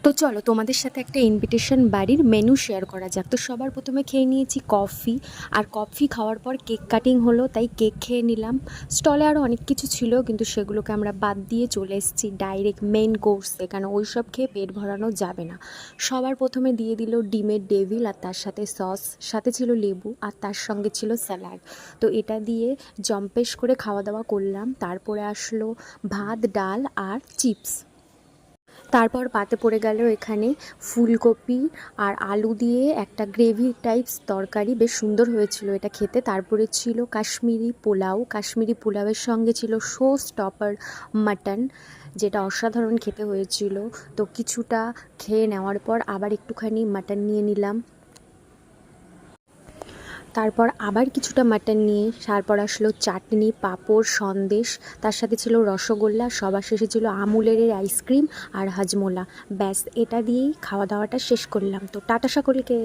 তো চলো তোমাদের সাথে একটা ইনভিটেশন বাড়ির মেনু শেয়ার করা যাক। তো সবার প্রথমে খেয়ে নিয়েছি কফি, আর কফি খাওয়ার পর কেক কাটিং হলো, তাই কেক খেয়ে নিলাম। স্টলে আরও অনেক কিছু ছিল, কিন্তু সেগুলোকে আমরা বাদ দিয়ে চলে এসেছি ডাইরেক্ট মেন কোর্সে, কারণ ওই সব খেয়ে পেট ভরানো যাবে না। সবার প্রথমে দিয়ে দিল ডিমের ডেভিল, আর তার সাথে সস, সাথে ছিল লেবু, আর তার সঙ্গে ছিল স্যালাড। তো এটা দিয়ে জম্পেশ করে খাওয়া দাওয়া করলাম। তারপরে আসলো ভাত, ডাল আর চিপস। তারপর পাতে পড়ে গেল এখানে ফুলকপি আর আলু দিয়ে একটা গ্রেভি টাইপস তরকারি, বেশ সুন্দর হয়েছিল এটা খেতে। তারপরে ছিল কাশ্মীরি পোলাও, কাশ্মীরি পোলাওয়ের সঙ্গে ছিল শো স্টপার মাটন, যেটা অসাধারণ খেতে হয়েছিল। তো কিছুটা খেয়ে নেওয়ার পর আবার একটুখানি মাটন নিয়ে নিলাম। তারপর আবার কিছুটা মাটন নিয়ে তারপর আসলো চাটনি, পাঁপড়, সন্দেশ, তার সাথে ছিল রসগোল্লা, সবার শেষে ছিল আমুলের আইসক্রিম আর হাজমোলা। ব্যাস, এটা দিয়েই খাওয়া দাওয়াটা শেষ করলাম। তো টাটা সকলকে।